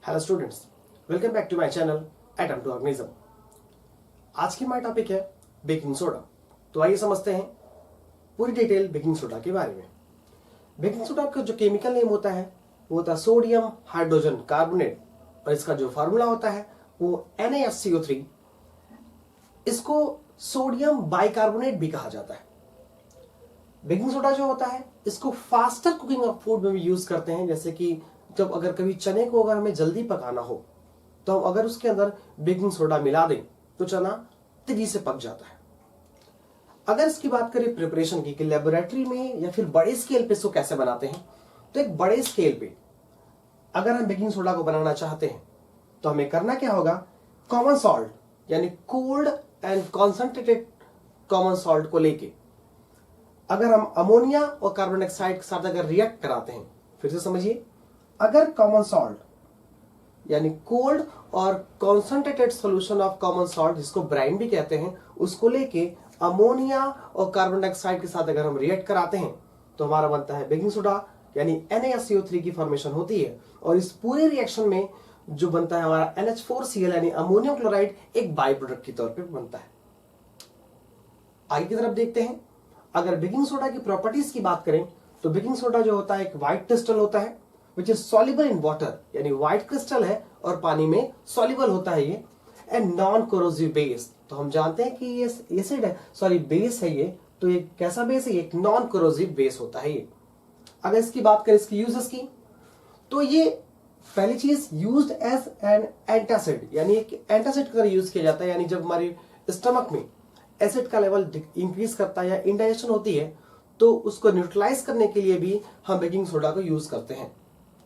Hello students, welcome back to my channel atom to organism. आज की हमारा topic है बेकिंग सोडा। तो आइए समझते हैं पूरी डिटेल बेकिंग सोडा के बारे में। बेकिंग सोडा का जो केमिकल नेम होता है वो होता है सोडियम हाइड्रोजन कार्बोनेट, और इसका जो फार्मूला होता है वो NaSCO3। इसको सोडियम बाइकार्बोनेट भी कहा जाता है। बेकिंग सोडा जो होता है इसको फास्टर कुकिंग ऑफ फूड में भी यूज करते हैं। जैसे कि जब अगर कभी चने को अगर हमें जल्दी पकाना हो तो हम अगर उसके अंदर बेकिंग सोडा मिला दें तो चना तेजी से पक जाता है। अगर इसकी बात करें प्रिपरेशन की कि लेबोरेटरी में या फिर बड़े स्केल पे इसको कैसे बनाते हैं, तो एक बड़े स्केल पे अगर हम बेकिंग सोडा को बनाना चाहते हैं तो हमें करना क्या होगा, कॉमन सॉल्ट यानी cold and concentrated common salt को लेके अगर हम अमोनिया और कार्बन डाइऑक्साइड के साथ अगर रिएक्ट कराते हैं, फिर से समझिए, अगर कॉमन सॉल्ट यानी कोल्ड और concentrated solution of common salt जिसको ब्राइन भी कहते हैं, उसको लेके अमोनिया और कार्बन डाइऑक्साइड के साथ अगर हम रिएक्ट कराते हैं तो हमारा बनता है बेकिंग सोडा यानी NaSCO3 की फॉर्मेशन होती है। और इस पूरे रिएक्शन में जो बनता है हमारा NH4Cl यानी अमोनियम क्लोराइड एक बाई प्रोडक्ट के तौर पर बनता है। आगे की तरफ देखते हैं, अगर बेकिंग सोडा की प्रॉपर्टीज की बात करें तो बेकिंग सोडा जो होता है एक व्हाइट क्रिस्टल होता है which is soluble in water, यानी व्हाइट क्रिस्टल है और पानी में सॉल्युबल होता है ये, एंड नॉन कोरोसिव बेस। तो हम जानते हैं कि ये एसिड है, सॉरी बेस है ये, तो ये कैसा बेस है, ये एक नॉन कोरोसिव बेस होता है ये। अगर इसकी बात करें इसकी यूजेस की, तो ये पहली चीज यूज्ड एज एन एंटासिड, यानी एक एंटासिड की तरह यूज किया जाता है। यानी जब हमारी स्टमक में एसिड का लेवल इंक्रीज करता है या इंडाइजेशन होती है तो उसको न्यूट्रलाइज करने के लिए भी हम बेकिंग सोडा को यूज करते हैं।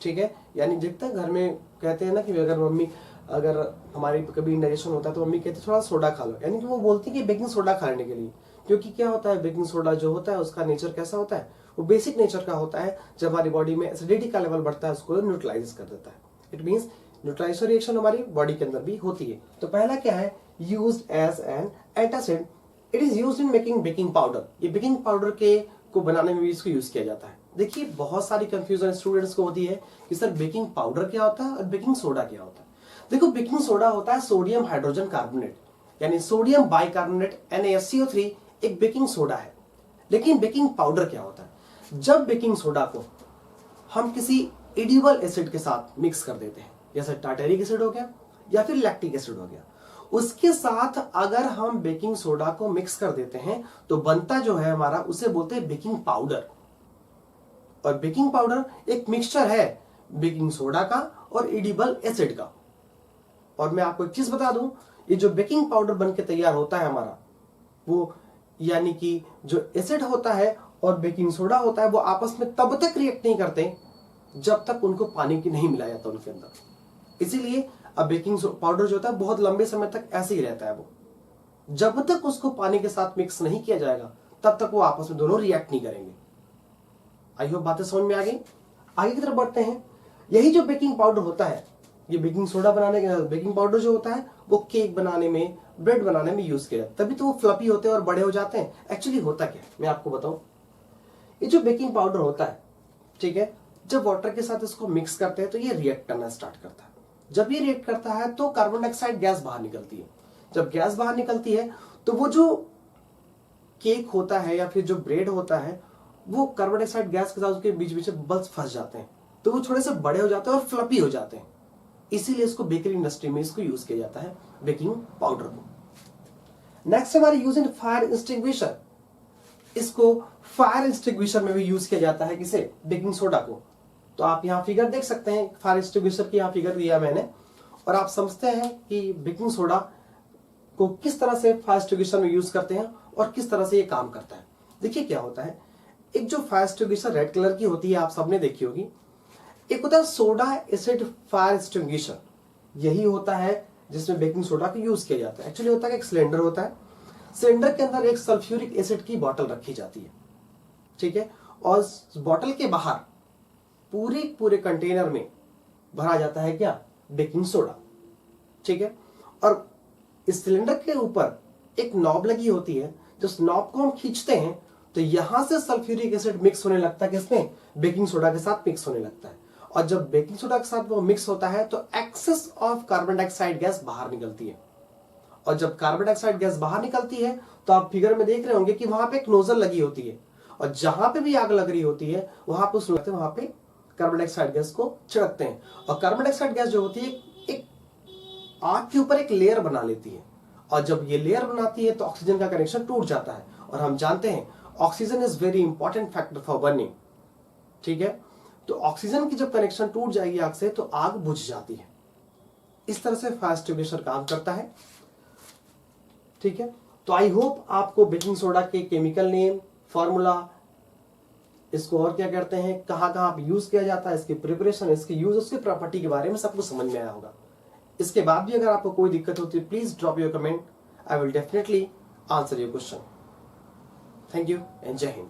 ठीक है, यानी जितना घर में कहते हैं ना कि अगर मम्मी अगर हमारी कभी इंडाइजेशन होता है तो मम्मी कहती है थोड़ा सोडा खा लो, यानी कि वो बोलती है कि बेकिंग सोडा खाने के लिए। क्योंकि क्या होता है, बेकिंग सोडा जो होता है उसका नेचर कैसा होता है, वो बेसिक नेचर का होता है। जब हमारी बॉडी में एसिडिटी का लेवल बढ़ता है उसको न्यूट्रलाइज कर देता है। इट मीन्स न्यूट्रलाइजेशन रिएक्शन हमारी बॉडी के अंदर भी होती है। तो पहला क्या है, used as an antacid, it is used in making baking powder. ये बेकिंग पाउडर के को बनाने में भी इसको यूज किया जाता है। देखिए बहुत सारी कंफ्यूजन स्टूडेंट्स को होती है कि सर बेकिंग पाउडर क्या होता है और बेकिंग सोडा क्या होता है। देखो बेकिंग सोडा होता है सोडियम हाइड्रोजन कार्बोनेट यानी सोडियम बाइकार्बोनेट NaSCO3 एक बेकिंग सोडा है। लेकिन बेकिंग पाउडर क्या होता है, जब बेकिंग सोडा को हम किसी एडिबल एसिड के साथ मिक्स कर देते हैं, जैसे टार्टेरिक एसिड हो गया या फिर लैक्टिक एसिड हो गया, उसके साथ अगर हम बेकिंग सोडा को मिक्स कर देते हैं तो बनता जो है हमारा, उसे बोलते हैं बेकिंग पाउडर। और बेकिंग पाउडर एक मिक्सचर है बेकिंग सोडा का और एडिबल एसिड का। और मैं आपको एक चीज बता दूं, ये जो बेकिंग पाउडर बन के तैयार होता है हमारा, वो यानी कि जो एसिड होता है और बेकिंग सोडा होता है वो आपस में तब तक रिएक्ट नहीं करते जब तक उनको पानी की नहीं मिलाया जाता उनके अंदर। इसीलिए अब बेकिंग पाउडर जो होता है बहुत लंबे समय तक ऐसे ही रहता है। वो जब तक उसको पानी के साथ मिक्स नहीं किया जाएगा तब तक वो आपस में दोनों रिएक्ट नहीं करेंगे। आई होप बातें समझ में आ गई। आगे की तरफ बढ़ते हैं। यही जो बेकिंग पाउडर होता है, ये बेकिंग सोडा बनाने के बेकिंग पाउडर जो होता है वो केक बनाने में, ब्रेड बनाने में यूज किया जाता है, तभी तो वो फ्लफी होते हैं और बड़े हो जाते हैं। एक्चुअली होता क्या है मैं आपको बताऊं, ये जो बेकिंग पाउडर होता है, ठीक है, जब वाटर के साथ इसको मिक्स करते हैं तो ये रिएक्ट करना स्टार्ट करता है। जब ये रिएक्ट करता है तो कार्बन डाइऑक्साइड गैस बाहर निकलती है। जब गैस बाहर निकलती है तो वो जो केक होता है या फिर जो ब्रेड होता है वो कार्बन डाइऑक्साइड गैस के साथ उसके बीच बीच में बल्ब फंस जाते हैं, तो वो थोड़े से बड़े हो जाते हैं और फ्लफी हो जाते हैं। इसीलिए इसको बेकरी इंडस्ट्री में इसको यूज किया जाता है बेकिंग पाउडर को। नेक्स्ट हमारे यूज इन फायर एक्सटिंग्विशर। इसको फायर एक्सटिंग्विशर में भी यूज किया जाता है, किसे, बेकिंग सोडा को। तो आप यहाँ फिगर देख सकते हैं, फायर एक्सटिंग्विशर की यहाँ फिगर दिया मैंने, और आप समझते हैं कि बेकिंग सोडा को किस तरह से फायर एक्सटिंग्विशर में यूज करते हैं और किस तरह से ये काम करता है। देखिए क्या होता है, एक जो फायर एक्सटिंग्विशर रेड कलर की होती है आप सबने देखी होगी, एक होता है सोडा एसिड फायर एक्सटिंग्विशर, यही होता है जिसमें बेकिंग सोडा का यूज किया जाता है। एक्चुअली होता है एक सिलेंडर होता है, सिलेंडर के अंदर एक सल्फ्यूरिक एसिड की बोतल रखी जाती है, ठीक है, और बोतल के बाहर पूरे कंटेनर में भरा जाता है क्या, बेकिंग सोडा, ठीक है। और इस सिलेंडर के ऊपर एक नॉब लगी होती है, जिस नॉब को हम खींचते हैं तो यहां से सल्फ्यूरिक एसिड मिक्स होने लगता है, किसमें, बेकिंग सोडा के साथ मिक्स होने लगता है। और जब बेकिंग सोडा के साथ वो मिक्स होता है तो excess of carbon dioxide gas बाहर निकलती है। और जब कार्बन डाइऑक्साइड गैस बाहर निकलती है तो आप फिगर में देख रहे होंगे कि वहां पे एक नोजल लगी होती है, और जहां पे भी आग लग रही होती है वहां पे कार्बन डाइऑक्साइड गैस को छिड़कते हैं। और कार्बन डाइऑक्साइड गैस जो होती है एक आग के ऊपर एक लेयर बना लेती है, और जब ये लेयर बनाती है तो ऑक्सीजन का कनेक्शन टूट जाता है। और हम जानते हैं oxygen is very important factor for burning. ठीक है, तो ऑक्सीजन की जब कनेक्शन टूट जाएगी आग से तो आग बुझ जाती है। इस तरह से फायर एक्सटिंग्विशर काम करता है। ठीक है, तो आई होप आपको बेकिंग सोडा के केमिकल नेम, फॉर्मूला, इसको और क्या करते हैं, कहां कहां यूज किया जाता है, इसकी प्रिपरेशन, इसकी यूज, उसकी प्रॉपर्टी के बारे में सब कुछ समझ में आया होगा। इसके बाद भी अगर आपको कोई दिक्कत होती है please drop your comment, I will definitely answer your question. Thank you and जय हिंद।